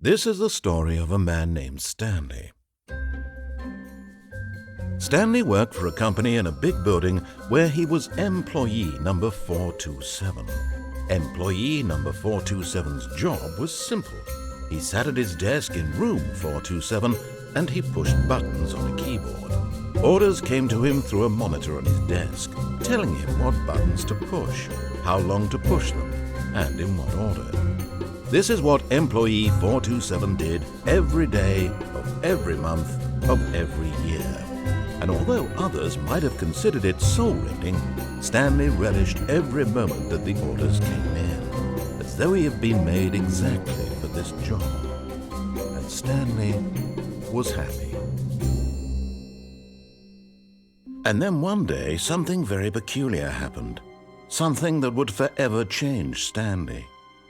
This is the story of a man named Stanley. Stanley worked for a company in a big building where he was employee number 427. Employee number 427's job was simple. He sat at his desk in room 427 and he pushed buttons on a keyboard. Orders came to him through a monitor on his desk, telling him what buttons to push, how long to push them, and in what order. This is what employee 427 did every day of every month of every year. And although others might have considered it soul-rending, Stanley relished every moment that the orders came in, as though he had been made exactly for this job. And Stanley was happy. And then one day, something very peculiar happened. Something that would forever change Stanley.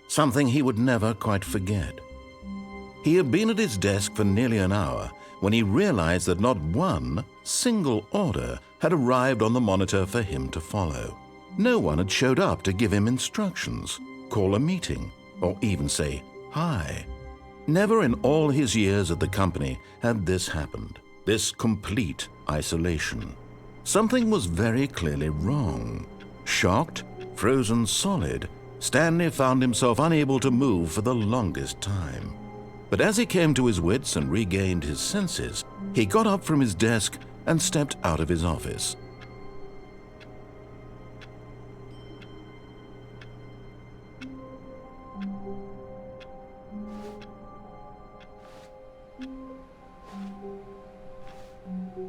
Something he would never quite forget. He had been at his desk for nearly an hour when he realized that not one single order had arrived on the monitor for him to follow. No one had showed up to give him instructions, call a meeting, or even say hi. Never in all his years at the company had this happened, this complete isolation. Something was very clearly wrong. Shocked, frozen solid, Stanley found himself unable to move for the longest time. But as he came to his wits and regained his senses, he got up from his desk and stepped out of his office.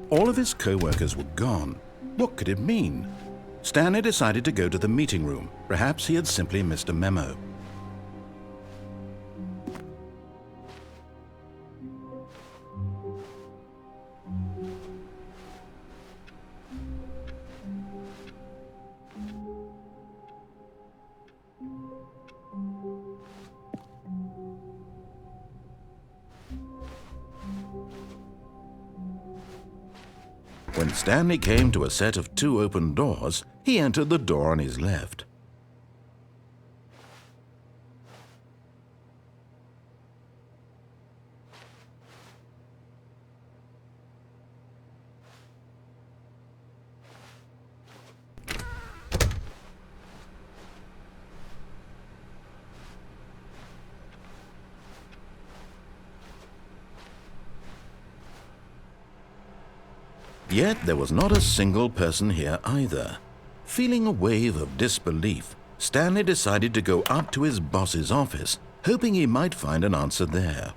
All of his co-workers were gone. What could it mean? Stanley decided to go to the meeting room. Perhaps he had simply missed a memo. When Stanley came to a set of 2 open doors, he entered the door on his left. Yet there was not a single person here either. Feeling a wave of disbelief, Stanley decided to go up to his boss's office, hoping he might find an answer there.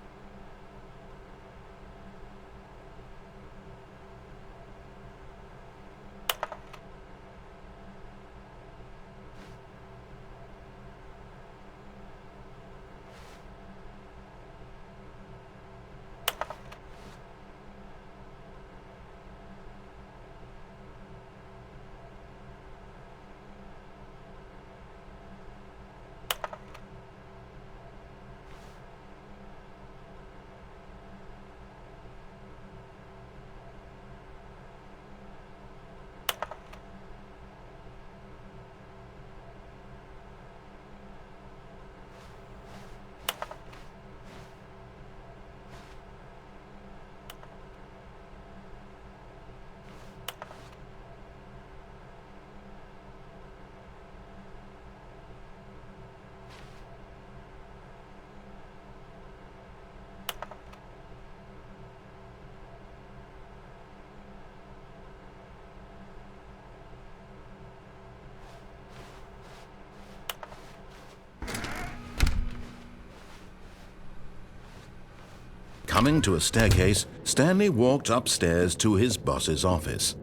Coming to a staircase, Stanley walked upstairs to his boss's office.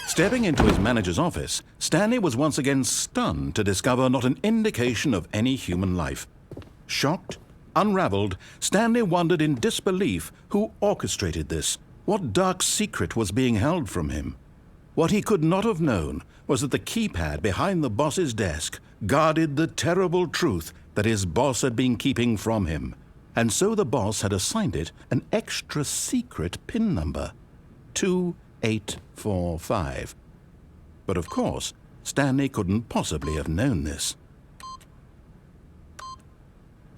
Stepping into his manager's office, Stanley was once again stunned to discover not an indication of any human life. Shocked, unraveled, Stanley wondered in disbelief who orchestrated this, what dark secret was being held from him. What he could not have known was that the keypad behind the boss's desk guarded the terrible truth that his boss had been keeping from him, and so the boss had assigned it an extra secret PIN number, 2845. But of course, Stanley couldn't possibly have known this.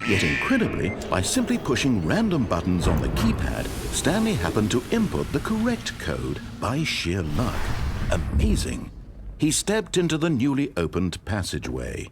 Yet incredibly, by simply pushing random buttons on the keypad, Stanley happened to input the correct code by sheer luck. Amazing. He stepped into the newly opened passageway.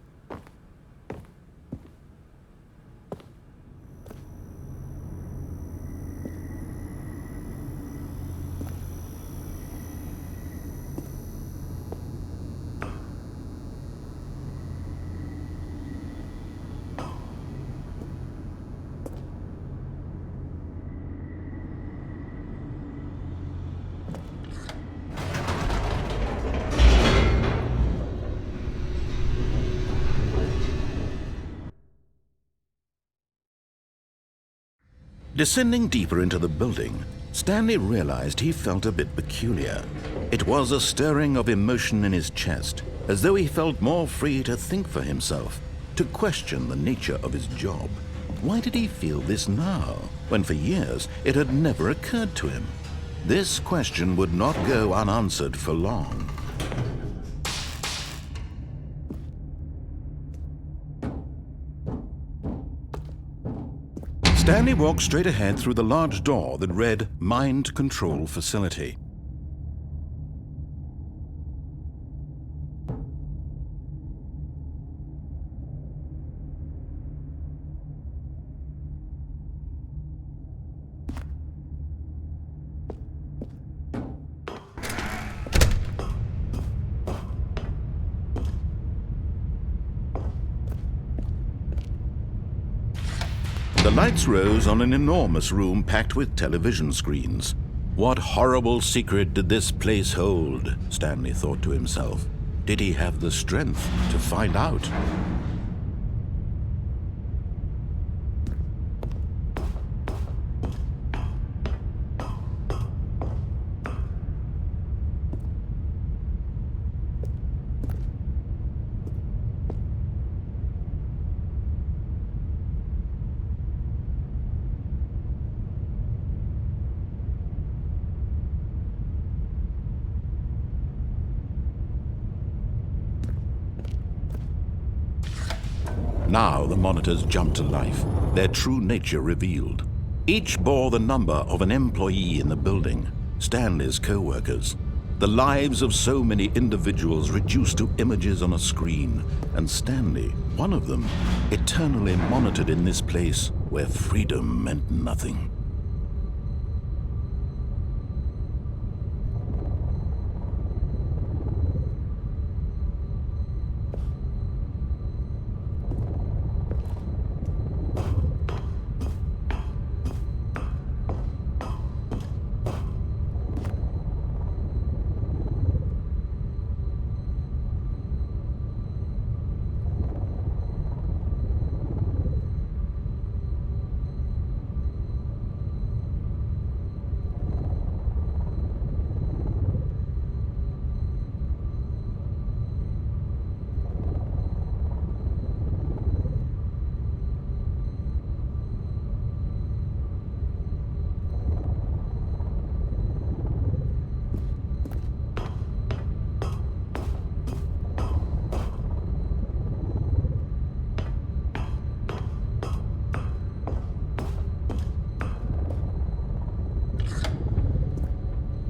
Descending deeper into the building, Stanley realized he felt a bit peculiar. It was a stirring of emotion in his chest, as though he felt more free to think for himself, to question the nature of his job. Why did he feel this now, when for years it had never occurred to him? This question would not go unanswered for long. Stanley walked straight ahead through the large door that read Mind Control Facility. The lights rose on an enormous room packed with television screens. What horrible secret did this place hold? Stanley thought to himself. Did he have the strength to find out? Now the monitors jumped to life, their true nature revealed. Each bore the number of an employee in the building, Stanley's co-workers. The lives of so many individuals reduced to images on a screen, and Stanley, one of them, eternally monitored in this place where freedom meant nothing.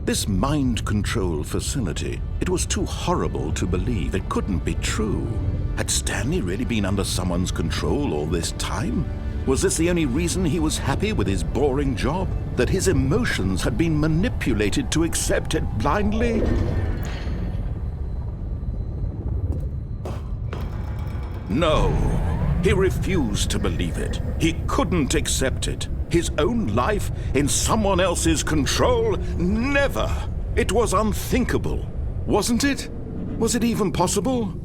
This mind control facility, it was too horrible to believe. It couldn't be true. Had Stanley really been under someone's control all this time? Was this the only reason he was happy with his boring job? That his emotions had been manipulated to accept it blindly? No, he refused to believe it. He couldn't accept it. His own life in someone else's control? Never! It was unthinkable, wasn't it? Was it even possible?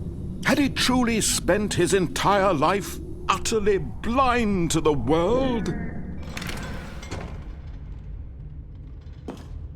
Had he truly spent his entire life utterly blind to the world?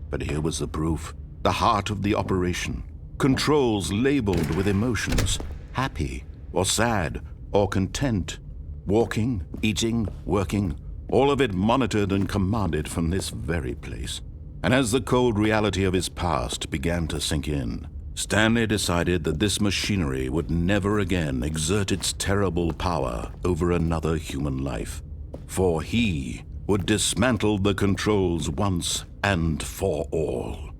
But here was the proof, the heart of the operation. Controls labeled with emotions, happy or sad or content, walking, eating, working, all of it monitored and commanded from this very place. And as the cold reality of his past began to sink in, Stanley decided that this machinery would never again exert its terrible power over another human life, for he would dismantle the controls once and for all.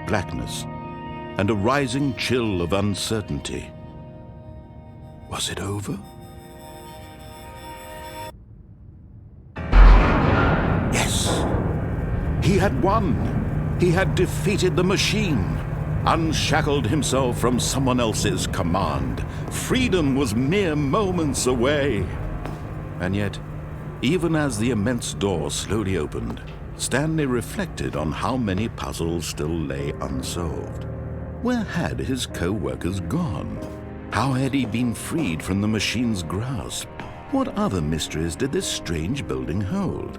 Blackness and a rising chill of uncertainty. Was it over? Yes! He had won! He had defeated the machine, unshackled himself from someone else's command. Freedom was mere moments away. And yet, even as the immense door slowly opened, Stanley reflected on how many puzzles still lay unsolved. Where had his co-workers gone? How had he been freed from the machine's grasp? What other mysteries did this strange building hold?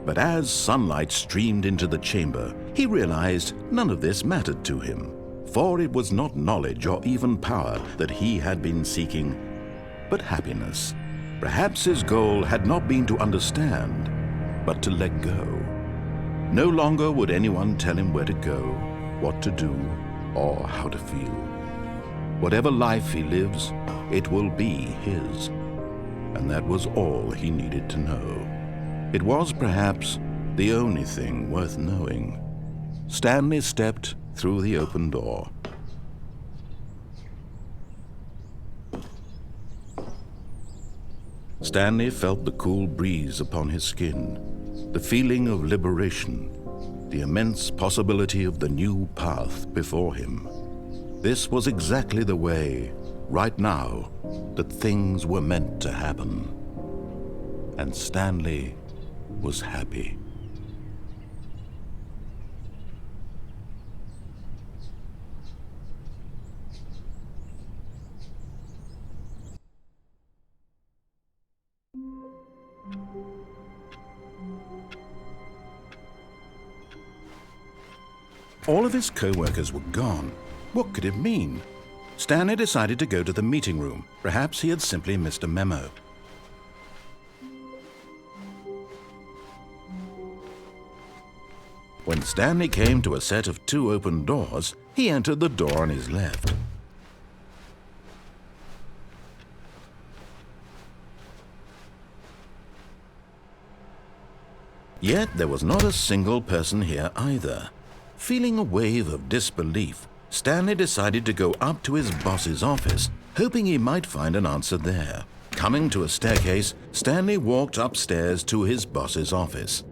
But as sunlight streamed into the chamber, he realized none of this mattered to him, for it was not knowledge or even power that he had been seeking, but happiness. Perhaps his goal had not been to understand, but to let go. No longer would anyone tell him where to go, what to do, or how to feel. Whatever life he lives, it will be his. And that was all he needed to know. It was perhaps the only thing worth knowing. Stanley stepped through the open door. Stanley felt the cool breeze upon his skin, the feeling of liberation, the immense possibility of the new path before him. This was exactly the way, right now, that things were meant to happen. And Stanley was happy. All of his co-workers were gone. What could it mean? Stanley decided to go to the meeting room. Perhaps he had simply missed a memo. When Stanley came to a set of 2 open doors, he entered the door on his left. Yet there was not a single person here either. Feeling a wave of disbelief, Stanley decided to go up to his boss's office, hoping he might find an answer there. Coming to a staircase, Stanley walked upstairs to his boss's office.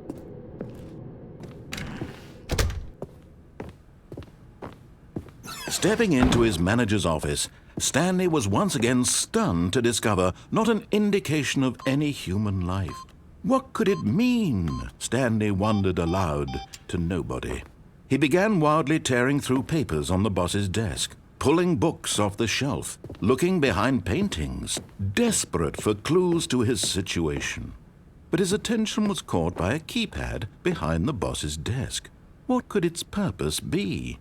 Stepping into his manager's office, Stanley was once again stunned to discover not an indication of any human life. What could it mean? Stanley wondered aloud to nobody. He began wildly tearing through papers on the boss's desk, pulling books off the shelf, looking behind paintings, desperate for clues to his situation. But his attention was caught by a keypad behind the boss's desk. What could its purpose be?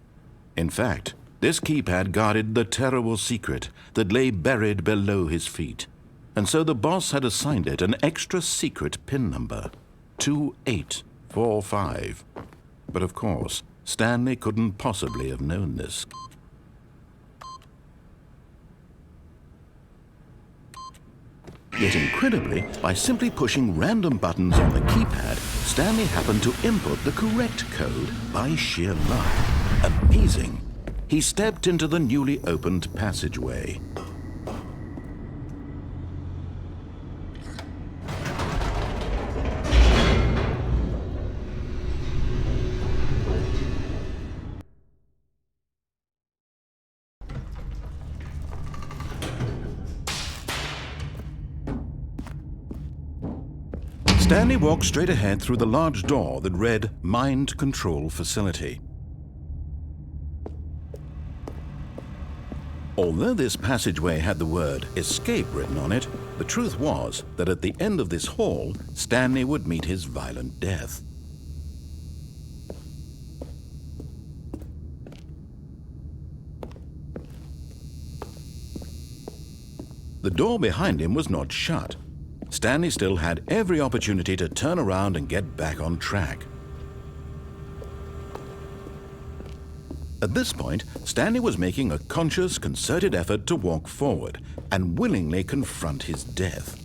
In fact, this keypad guarded the terrible secret that lay buried below his feet. And so the boss had assigned it an extra secret PIN number, 2845. But of course, Stanley couldn't possibly have known this. Yet incredibly, by simply pushing random buttons on the keypad, Stanley happened to input the correct code by sheer luck. Amazing! He stepped into the newly opened passageway. Stanley walked straight ahead through the large door that read Mind Control Facility. Although this passageway had the word escape written on it, the truth was that at the end of this hall, Stanley would meet his violent death. The door behind him was not shut. Stanley still had every opportunity to turn around and get back on track. At this point, Stanley was making a conscious, concerted effort to walk forward and willingly confront his death.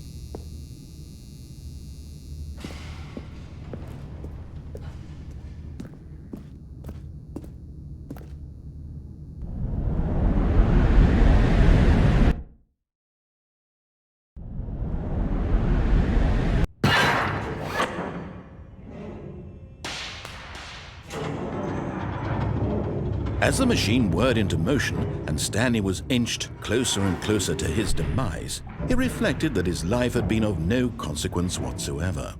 As the machine whirred into motion and Stanley was inched closer and closer to his demise, he reflected that his life had been of no consequence whatsoever.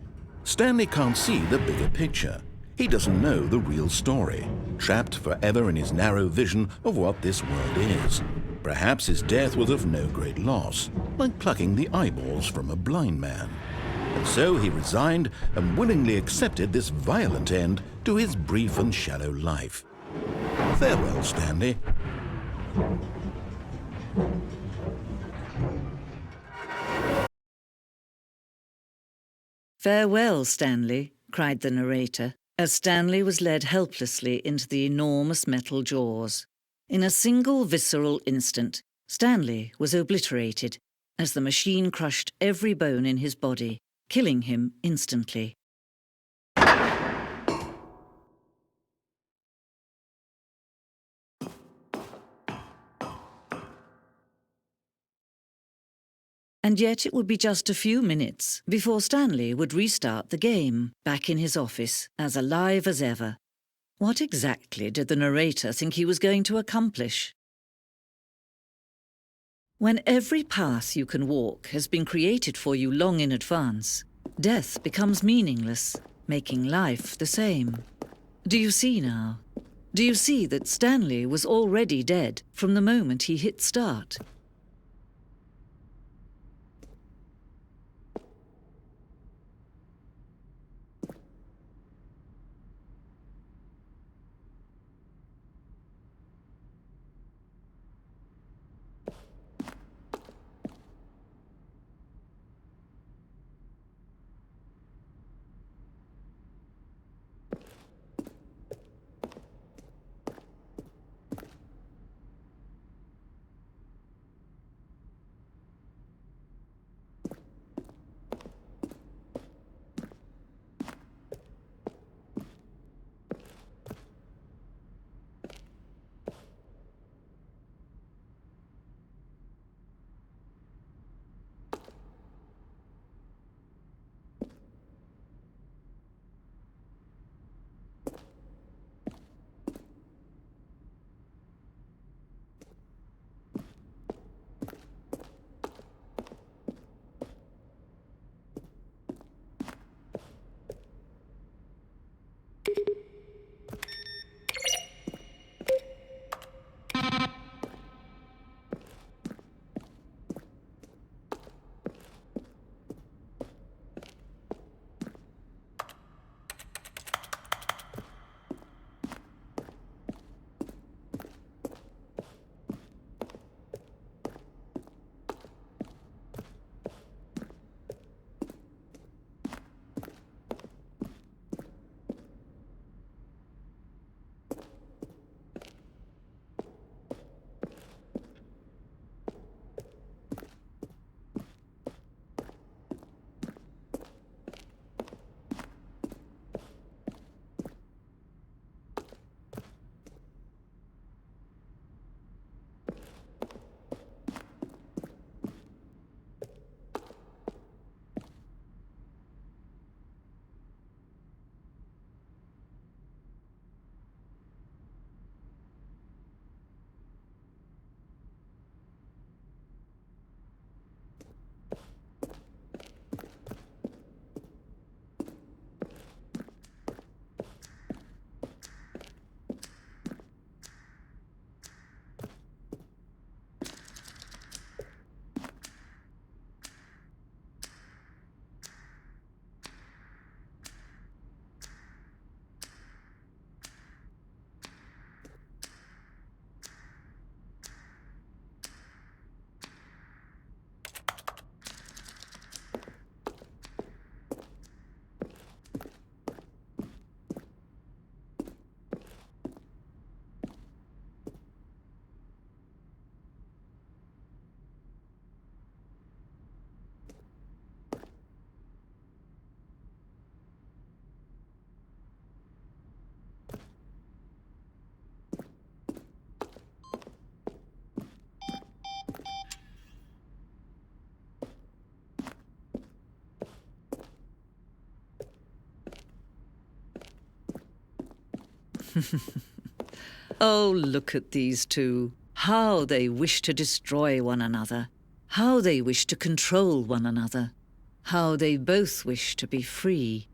Stanley can't see the bigger picture. He doesn't know the real story, trapped forever in his narrow vision of what this world is. Perhaps his death was of no great loss, like plucking the eyeballs from a blind man. And so he resigned and willingly accepted this violent end to his brief and shallow life. Farewell, Stanley. "Farewell, Stanley," cried the narrator, as Stanley was led helplessly into the enormous metal jaws. In a single visceral instant, Stanley was obliterated as the machine crushed every bone in his body, killing him instantly. And yet it would be just a few minutes before Stanley would restart the game, back in his office, as alive as ever. What exactly did the narrator think he was going to accomplish? When every path you can walk has been created for you long in advance, death becomes meaningless, making life the same. Do you see now? Do you see that Stanley was already dead from the moment he hit start? Oh, look at these two. How they wish to destroy one another. How they wish to control one another. How they both wish to be free.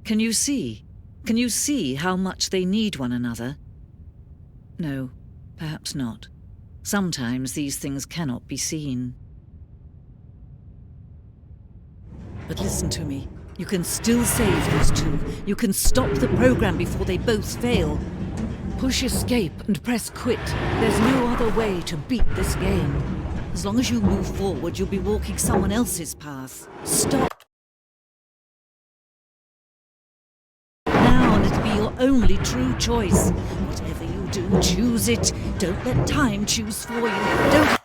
Can you see? Can you see how much they need one another? No, perhaps not. Sometimes these things cannot be seen. But listen to me. You can still save these two. You can stop the program before they both fail. Push escape and press quit. There's no other way to beat this game. As long as you move forward, you'll be walking someone else's path. Stop. Now, and it'll be your only true choice. Whatever you do, choose it. Don't let time choose for you. Don't...